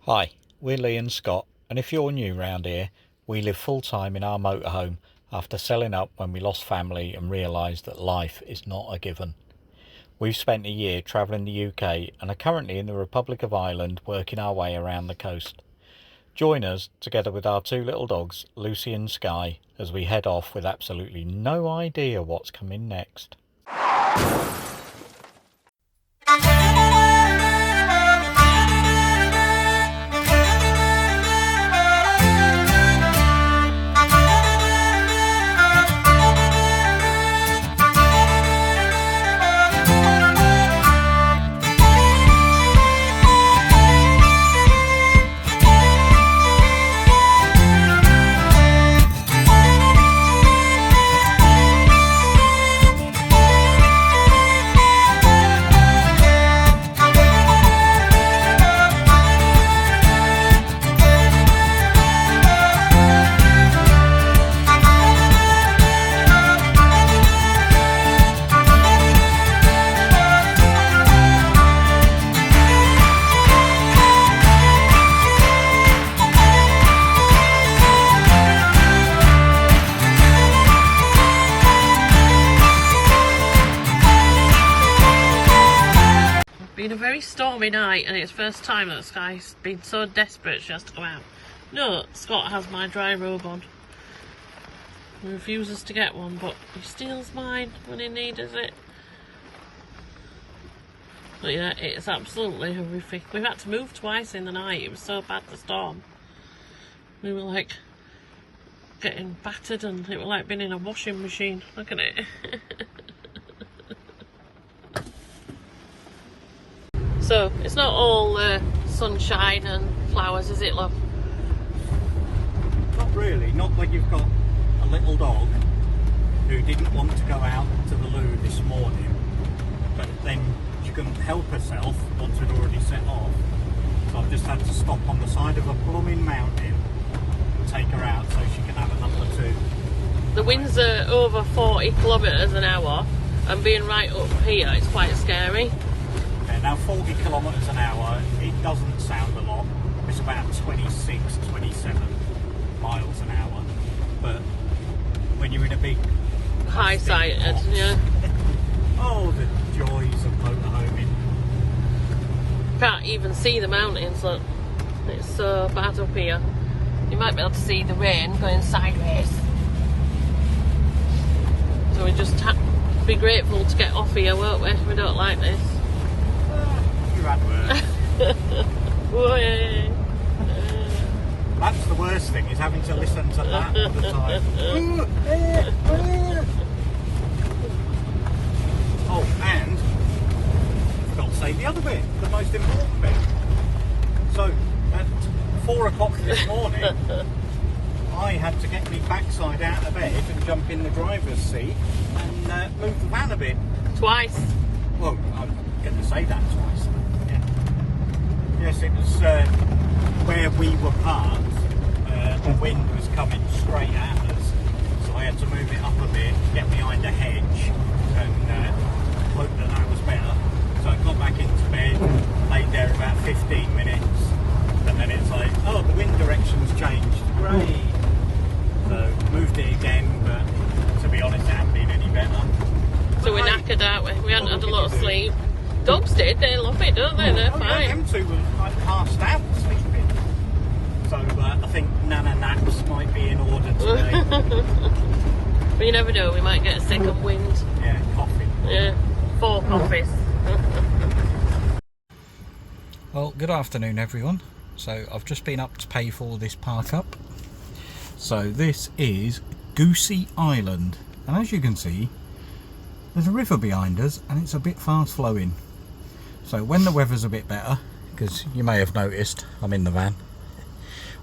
Hi, we're Lee and Scott, and if you're new round here, we live full-time in our motorhome after selling up when we lost family and realised that life is not a given. We've spent a year travelling the UK and are currently in the Republic of Ireland working our way around the coast. Join us, together with our two little dogs, Lucy and Sky, as we head off with absolutely no idea what's coming next. Been a very stormy night, and it's the first time that Sky's been so desperate she has to go out. No, Scott has my dry robe on. He refuses to get one, but he steals mine when he needs it. But yeah, it's absolutely horrific. We've had to move twice in the night. It was so bad, the storm. We were like getting battered, and it was like being in a washing machine. Look at it. So, it's not all sunshine and flowers, is it, love? Not really, not when you've got a little dog who didn't want to go out to the loo this morning, but then she couldn't help herself once we'd already set off. So I've just had to stop on the side of a blooming mountain and take her out so she can have a number two. The winds are over 40 kilometres an hour, and being right up here, it's quite scary. Now 40 kilometres an hour, it doesn't sound a lot. It's about 26, 27 miles an hour. But when you're in a big High-sighted, box, yeah. Oh, the joys of motorhoming. Can't even see the mountains, look. It's so bad up here. You might be able to see the rain going sideways. So we just be grateful to get off here, won't we? We don't like this. That's the worst thing, is having to listen to that all the time. Oh, and I forgot to say the other bit, the most important bit. So at 4 o'clock this morning, I had to get my backside out of bed and jump in the driver's seat and move the van a bit. Twice. Well, I'm going to say that twice. Yes, it was where we were parked. The wind was coming straight at us, so I had to move it up a bit, get behind a hedge, and hope that was better. So I got back into bed, laid there about 15 minutes, and then it's like, oh, the wind direction's changed. Great. So moved it again, but to be honest, it hasn't been any better. So we're knackered, aren't we? We hadn't had a lot of sleep. Dogs did, they love it, don't they? They're fine. Yeah, them two were like passed out sleeping. So I think Nana naps might be in order today. But you never know, we might get a second wind. Yeah, coffee. Yeah, 4 coffees. Well, good afternoon everyone. So I've just been up to pay for this park up. So this is Goosey Island. And as you can see, there's a river behind us and it's a bit fast flowing. So when the weather's a bit better, because you may have noticed I'm in the van,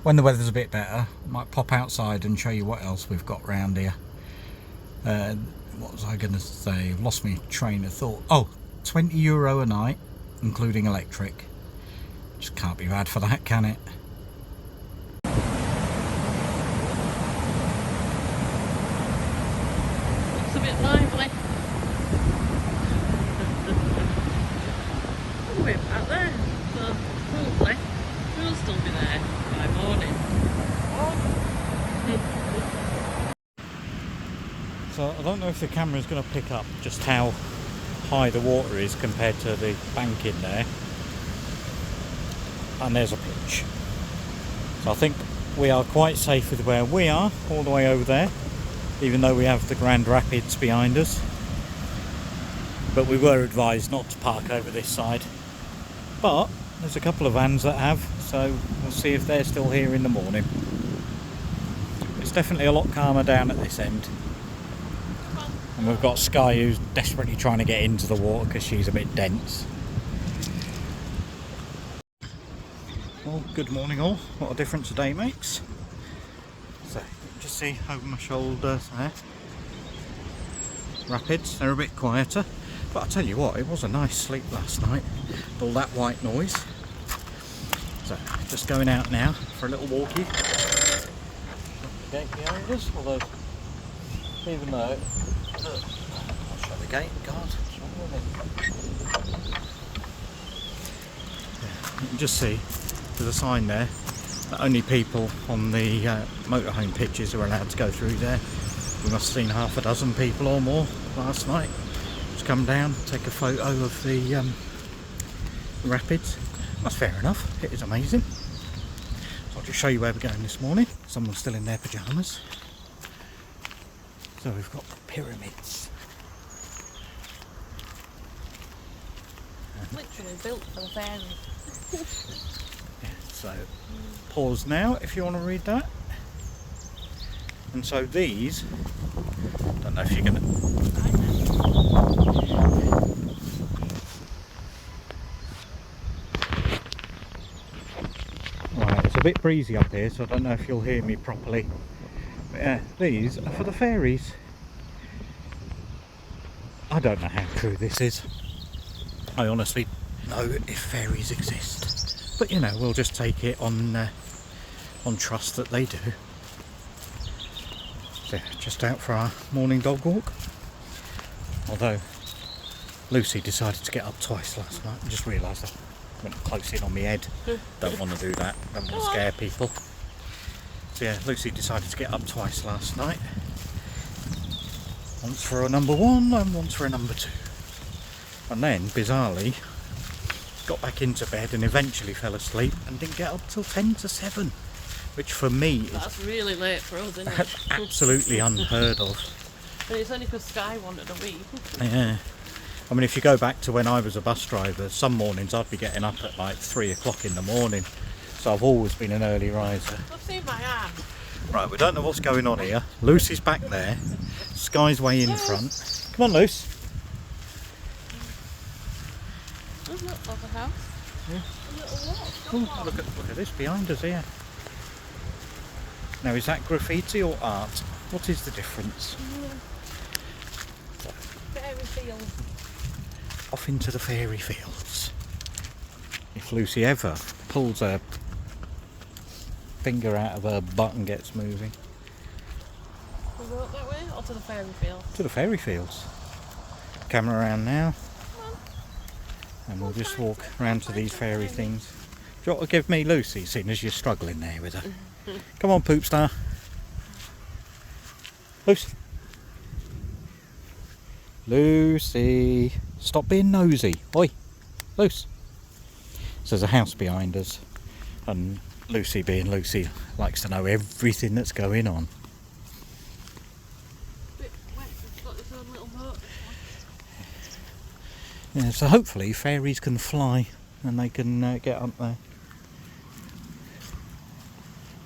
when the weather's a bit better, I might pop outside and show you what else we've got round here. What was I going to say? I've lost my train of thought. Oh, €20 a night, including electric. Just can't be bad for that, can it? It's a bit lively. We're back there. So hopefully we'll still be there by morning. So I don't know if the camera's going to pick up just how high the water is compared to the bank in there. And there's a pitch. So I think we are quite safe with where we are, all the way over there, even though we have the Grand Rapids behind us. But we were advised not to park over this side. But there's a couple of vans that have, so we'll see if they're still here in the morning. It's definitely a lot calmer down at this end. And we've got Sky, who's desperately trying to get into the water because she's a bit dense. Well, good morning all. What a difference a day makes. So, just see over my shoulders there. Rapids, they're a bit quieter. But I'll tell you what, it was a nice sleep last night. All that white noise. So, just going out now for a little walkie. The gate behind us, although, even though... I'll shut the gate, God, what's wrong with it? Yeah, you can just see there's a sign there that only people on the motorhome pitches are allowed to go through there. We must have seen half a dozen people or more last night just come down, take a photo of the rapids. That's fair enough, it is amazing. So I'll just show you where we're going this morning. Someone's still in their pyjamas. So we've got the pyramids. Literally built for the ferry. Yeah, so pause now if you want to read that. And so these, don't know if you're going to... Right, it's a bit breezy up here, so I don't know if you'll hear me properly. But yeah, these are for the fairies. I don't know how true this is. I honestly know if fairies exist. But you know, we'll just take it on trust that they do. So just out for our morning dog walk. Although Lucy decided to get up twice last night. I just realised I went close in on my head. Don't want to do that. Don't want to scare people. So yeah, Lucy decided to get up twice last night. Once for a number 1 and once for a number 2. And then, bizarrely, got back into bed and eventually fell asleep and didn't get up till 10 to 7. Which for me That's really late for us, isn't it? absolutely unheard of. And it's only because Sky wanted a wee. Yeah. I mean, if you go back to when I was a bus driver, some mornings I'd be getting up at like 3 o'clock in the morning. So I've always been an early riser. I've seen my arm. Right, we don't know what's going on here. Lucy's back there. Sky's way in front. Come on, Luce. Look, there's a house. Yeah. A little walk. Ooh, look at this behind us here. Now, is that graffiti or art? What is the difference? Fairy field. Off into the fairy fields. If Lucy ever pulls her finger out of her butt and gets moving. We'll go up that way or to the fairy field? To the fairy fields. Camera around now. And we'll just walk around to these fairy things. Do you want to give me Lucy, seeing as you're struggling there with her? Come on, poop star. Lucy. Lucy. Stop being nosy. Oi. Lucy. So there's a house behind us. And Lucy, being Lucy, likes to know everything that's going on. Bit wet, it's got its own little boat. Yeah, so hopefully fairies can fly and they can get up there.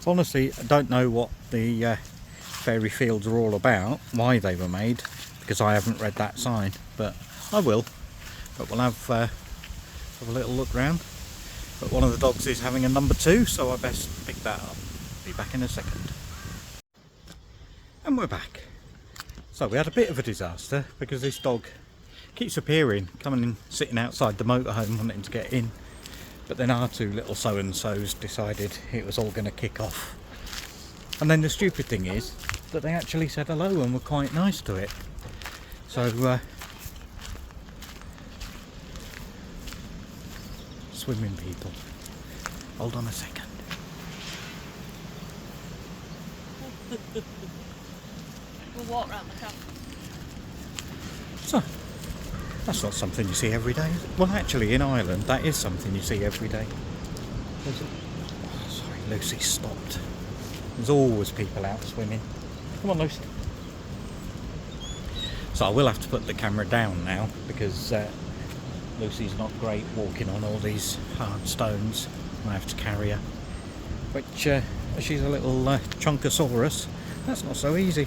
So honestly, I don't know what the fairy fields are all about, why they were made, because I haven't read that sign, but I will. But we'll have a little look round. But one of the dogs is having a number 2, so I best pick that up. Be back in a second. And we're back. So we had a bit of a disaster because this dog keeps appearing, coming in, sitting outside the motorhome wanting to get in. But then our 2 little so-and-sos decided it was all going to kick off. And then the stupid thing is that they actually said hello and were quite nice to it. So, swimming people. Hold on a second. We'll walk round the camp. So, that's not something you see every day, is it? Well, actually, in Ireland, that is something you see every day. Oh, sorry, Lucy stopped. There's always people out swimming. Come on, Lucy. So I will have to put the camera down now because Lucy's not great walking on all these hard stones. I have to carry her. Which, she's a little chunkosaurus. That's not so easy.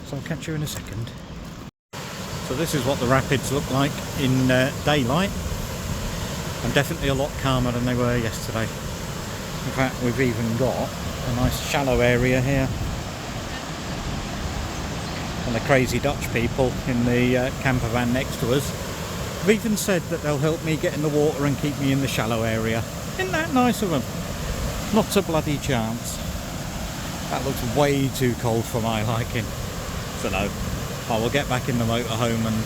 So I'll catch you in a second. So this is what the rapids look like in daylight. And definitely a lot calmer than they were yesterday. In fact, we've even got a nice shallow area here. And the crazy Dutch people in the camper van next to us have even said that they'll help me get in the water and keep me in the shallow area. Isn't that nice of them? Not a bloody chance. That looks way too cold for my liking. So no, I will get back in the motorhome and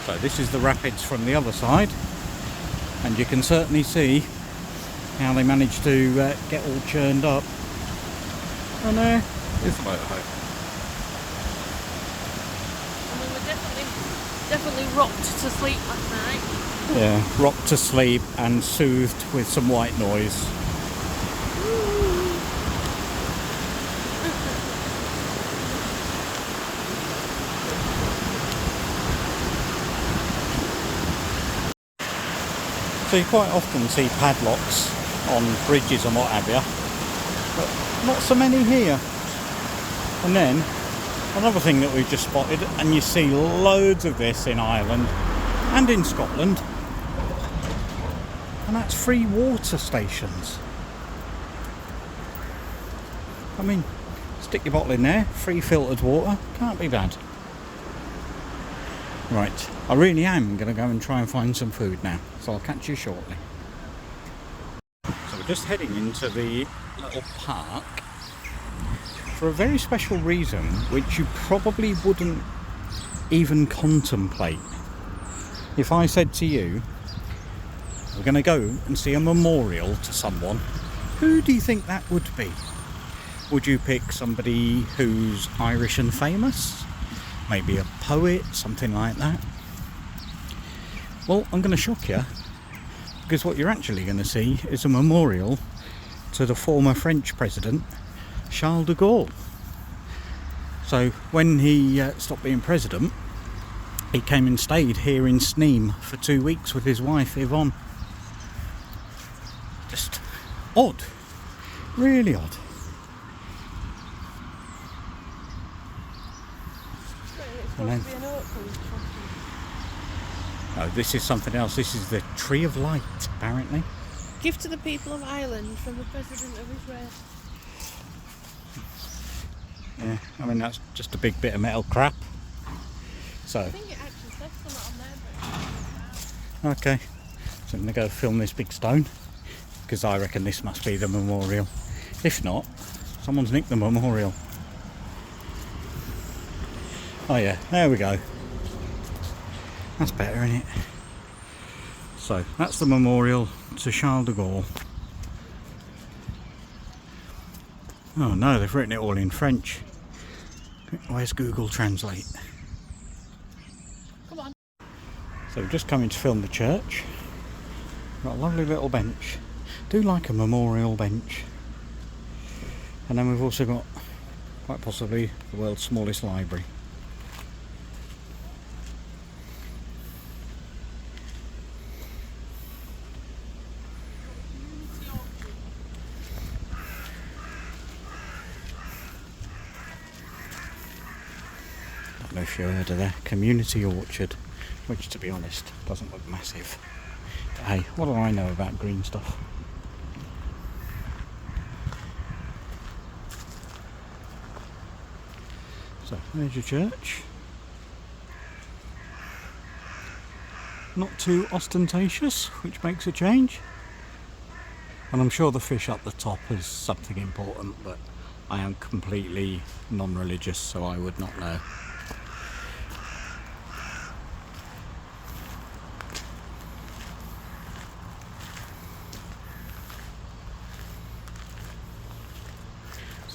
so this is the rapids from the other side, and you can certainly see how they managed to get all churned up. And there is the motorhome. And we were definitely rocked to sleep last night. Yeah, rocked to sleep and soothed with some white noise. So you quite often see padlocks on bridges and what have you, but not so many here. And then another thing that we've just spotted, and you see loads of this in Ireland and in Scotland, and that's free water stations. I mean, stick your bottle in there, free filtered water, can't be bad. Right, I really am going to go and try and find some food now, so I'll catch you shortly. So we're just heading into the little park for a very special reason, which you probably wouldn't even contemplate. If I said to you, we're going to go and see a memorial to someone, who do you think that would be? Would you pick somebody who's Irish and famous? Maybe a poet, something like that? Well, I'm going to shock you, because what you're actually going to see is a memorial to the former French president, Charles de Gaulle. So when he stopped being president, he came and stayed here in Sneem for 2 weeks with his wife Yvonne. Just odd, really odd. And then, oh, this is something else. This is the Tree of Light, apparently. Gift to the people of Ireland from the President of Israel. Yeah, I mean, that's just a big bit of metal crap. So, I think it actually says something on there. okay, so I'm going to go film this big stone, because I reckon this must be the memorial. If not, someone's nicked the memorial. Oh yeah, there we go. That's better, isn't it? So, that's the memorial to Charles de Gaulle. Oh no, they've written it all in French. Where's Google Translate? Come on. So we're just coming to film the church. Got a lovely little bench. Do like a memorial bench. And then we've also got, quite possibly, the world's smallest library. I don't know if you heard of their community orchard, which to be honest doesn't look massive. But hey, what do I know about green stuff? So there's your church. Not too ostentatious, which makes a change. And I'm sure the fish up the top is something important, but I am completely non-religious, so I would not know.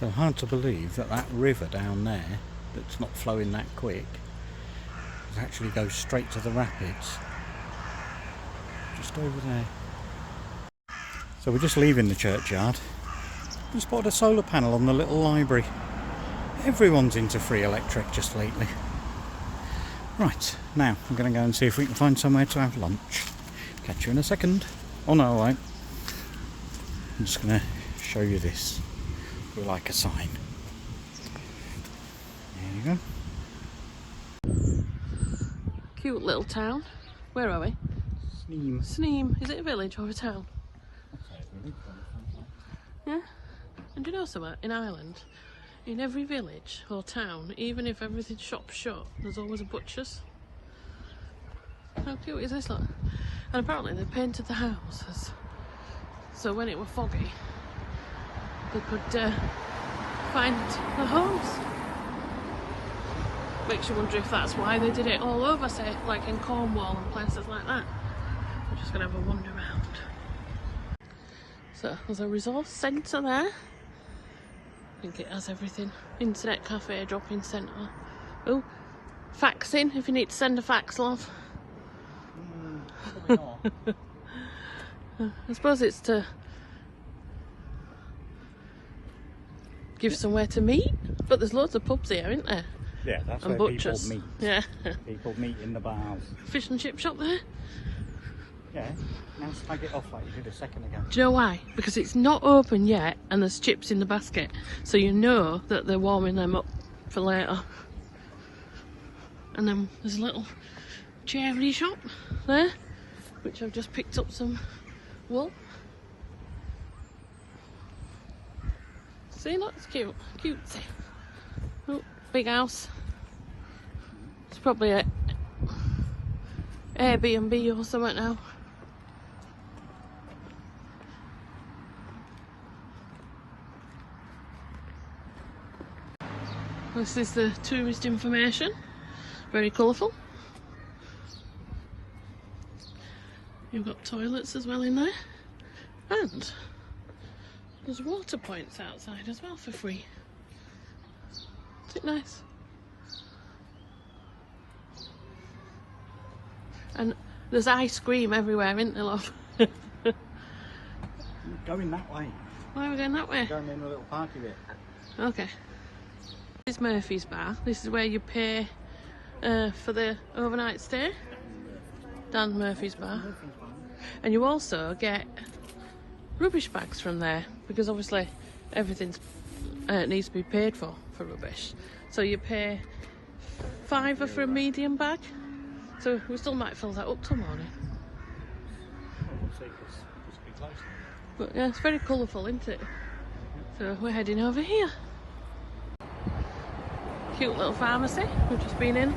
So hard to believe that that river down there, that's not flowing that quick, actually goes straight to the rapids. Just over there. So we're just leaving the churchyard. We spotted a solar panel on the little library. Everyone's into free electric just lately. Right, now I'm going to go and see if we can find somewhere to have lunch. Catch you in a second. Oh no, I won't. I'm just going to show you this. We like a sign. There you go. Cute little town. Where are we? Sneem. Sneem. Is it a village or a town? Yeah. And do you know something? In Ireland, in every village or town, even if everything's shop's shut, there's always a butcher's. How cute is this, look? And apparently they painted the houses so when it were foggy they could find the homes. Makes you wonder if that's why they did it all over, say like in Cornwall and places like that. We're just gonna have a wander around. So there's a resource centre there. I think it has everything. Internet cafe, drop-in centre. Oh, faxing if you need to send a fax, love. I suppose it's to give somewhere to meet, but there's loads of pubs here, isn't there? Yeah, that's and where butchers. people meet. Yeah. People meet in the bars. Fish and chip shop there. Yeah, now slag it off like you did a second ago. Do you know why? Because it's not open yet and there's chips in the basket, so you know that they're warming them up for later. And then there's a little charity shop there, which I've just picked up some wool. See, look, it's cute. Cutesy. Oh, big house. It's probably a Airbnb or something now. This is the tourist information. Very colourful. You've got toilets as well in there. And there's water points outside as well for free. Isn't it nice? And there's ice cream everywhere, isn't there, love? Going that way. Why are we going that way? Going in a little party bit. Okay. This is Murphy's Bar. This is where you pay for the overnight stay. Dan Murphy's Bar. And you also get rubbish bags from there, because obviously everything needs to be paid for rubbish. So you pay £5 for a medium bag. So we still might fill that up till morning. But yeah, it's very colourful, isn't it? So we're heading over here. Cute little pharmacy. We've just been in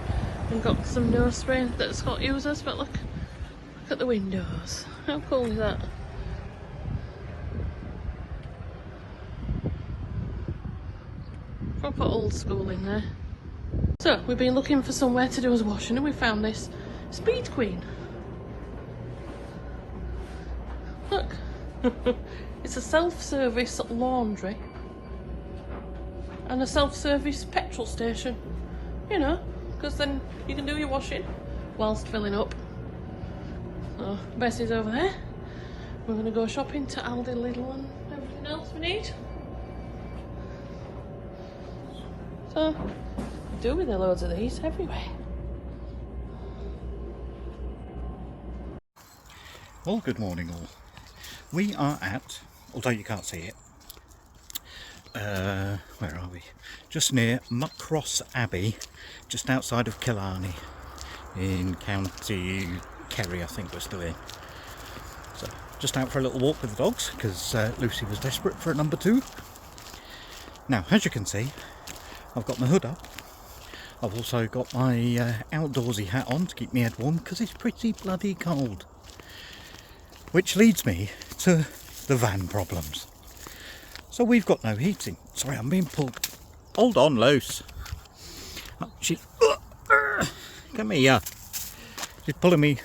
and got some nose spray that Scott uses, but look at the windows. How cool is that? Proper old school in there. So we've been looking for somewhere to do us washing and we found this Speed Queen. Look. It's a self-service laundry and a self-service petrol station, you know, because then you can do your washing whilst filling up. So Bessie's over there. We're going to go shopping to Aldi, Lidl and everything else we need. So we do with a loads of these everywhere. Well, good morning all. We are at, although you can't see it, where are we? Just near Muckross Abbey, just outside of Killarney, in County Kerry, I think we're still in. So, just out for a little walk with the dogs, because Lucy was desperate for a number 2. Now, as you can see, I've got my hood up. I've also got my outdoorsy hat on to keep my head warm, because it's pretty bloody cold. Which leads me to the van problems. So we've got no heating. Sorry, I'm being pulled. Hold on, loose. Oh, come here. She's pulling me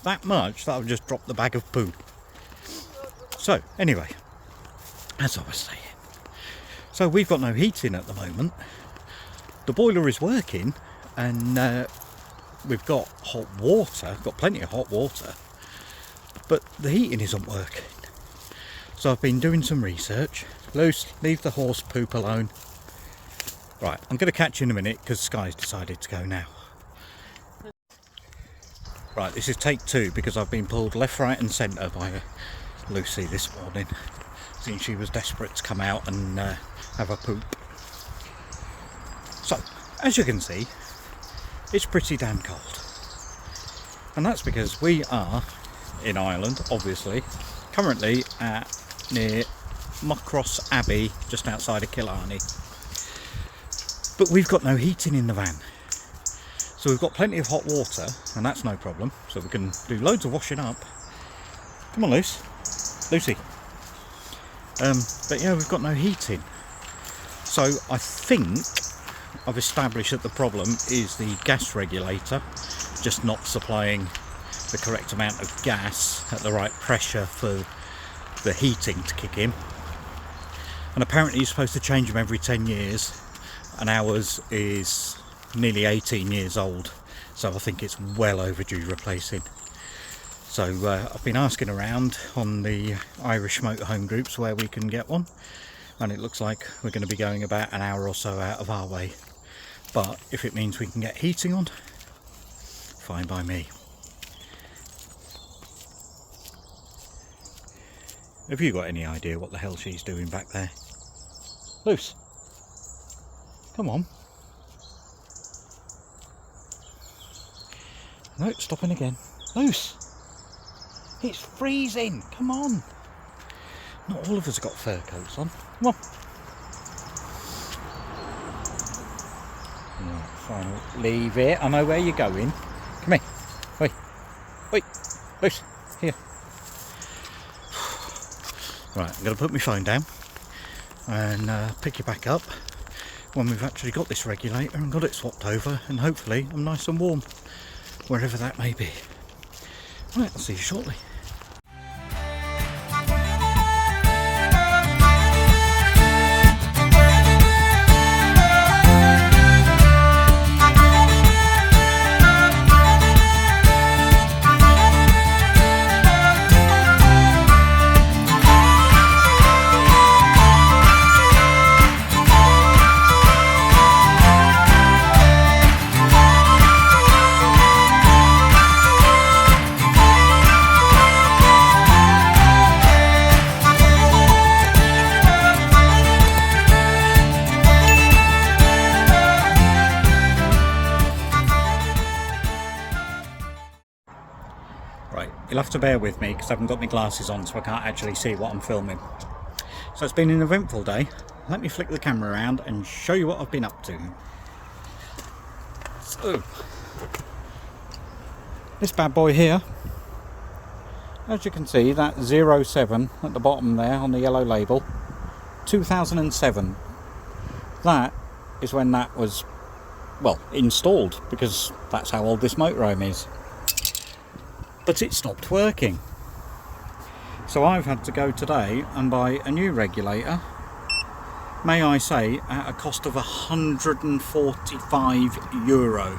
that much that I've just dropped the bag of poo. So, anyway, as I was saying. So we've got no heating at the moment. The boiler is working, and we've got hot water, got plenty of hot water, but the heating isn't working. So I've been doing some research. Luce, leave the horse poop alone. Right, I'm going to catch you in a minute because Sky's decided to go now. Right, this is take 2 because I've been pulled left, right and centre by Lucy this morning, since she was desperate to come out and have a poop. So, as you can see, it's pretty damn cold. And that's because we are in Ireland, obviously, currently near Muckross Abbey, just outside of Killarney. But we've got no heating in the van. So we've got plenty of hot water, and that's no problem. So we can do loads of washing up. Come on, Lucy. But yeah, we've got no heating. So I think I've established that the problem is the gas regulator just not supplying the correct amount of gas at the right pressure for the heating to kick in. And apparently you're supposed to change them every 10 years, and ours is nearly 18 years old, so I think it's well overdue replacing. So I've been asking around on the Irish motorhome groups where we can get one, and it looks like we're going to be going about an hour or so out of our way. But if it means we can get heating on, fine by me. Have you got any idea what the hell she's doing back there? Luce, come on. No, stopping again. Luce, it's freezing, come on. Not all of us have got fur coats on. Come on. Right, fine, leave it. I know where you're going. Come here. Wait, Luce, here. Right, I'm going to put my phone down and pick you back up when we've actually got this regulator and got it swapped over, and hopefully I'm nice and warm wherever that may be. Right, I'll see you shortly. You'll have to bear with me because I haven't got my glasses on, so I can't actually see what I'm filming. So it's been an eventful day. Let me flick the camera around and show you what I've been up to. So, this bad boy here, as you can see, that 07 at the bottom there on the yellow label, 2007. That is when that was, well, installed, because that's how old this motorhome is. But it stopped working, so I've had to go today and buy a new regulator, may I say at a cost of €145.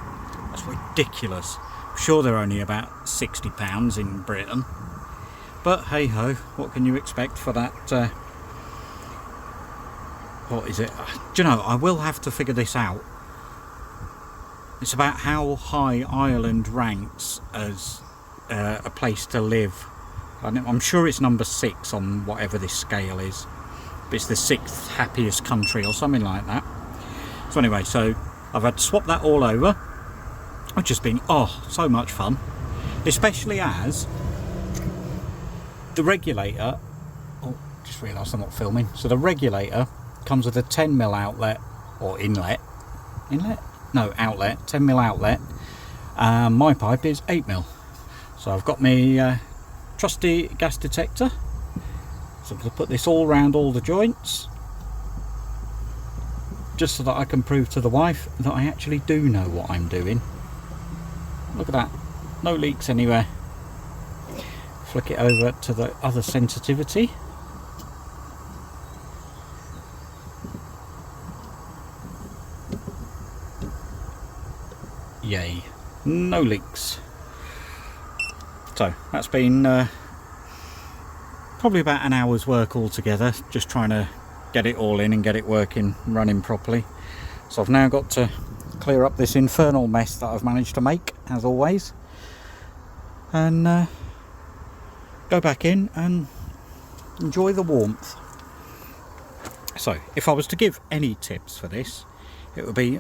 That's ridiculous. I'm sure they're only about £60 in Britain, but hey ho, what can you expect for that? What is it? Do you know, I will have to figure this out. It's about how high Ireland ranks as a place to live. I'm sure it's number 6 on whatever this scale is, but it's the 6th happiest country or something like that. So anyway, so I've had to swap that all over, which has been so much fun, especially as the regulator, just realised I'm not filming, so the regulator comes with a 10mm outlet, or outlet, 10mm outlet, and my pipe is 8mm. So I've got my trusty gas detector, so I'm going to put this all around all the joints, just so that I can prove to the wife that I actually do know what I'm doing. Look at that, no leaks anywhere. Flick it over to the other sensitivity. no leaks. So that's been probably about an hour's work altogether, just trying to get it all in and get it working, running properly. So I've now got to clear up this infernal mess that I've managed to make, as always, and go back in and enjoy the warmth. So if I was to give any tips for this, it would be,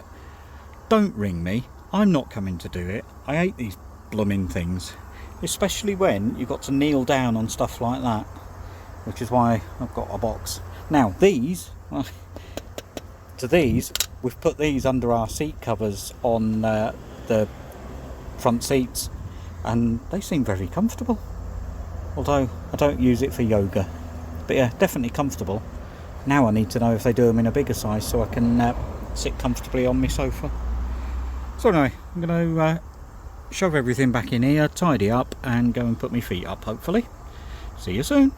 don't ring me, I'm not coming to do it. I hate these blooming things, especially when you've got to kneel down on stuff like that, which is why I've got a box. Now these, we've put these under our seat covers on the front seats, and they seem very comfortable, although I don't use it for yoga, but yeah, definitely comfortable. Now I need to know if they do them in a bigger size so I can sit comfortably on my sofa. So anyway, I'm going to shove everything back in here, tidy up, and go and put my feet up, hopefully. See you soon.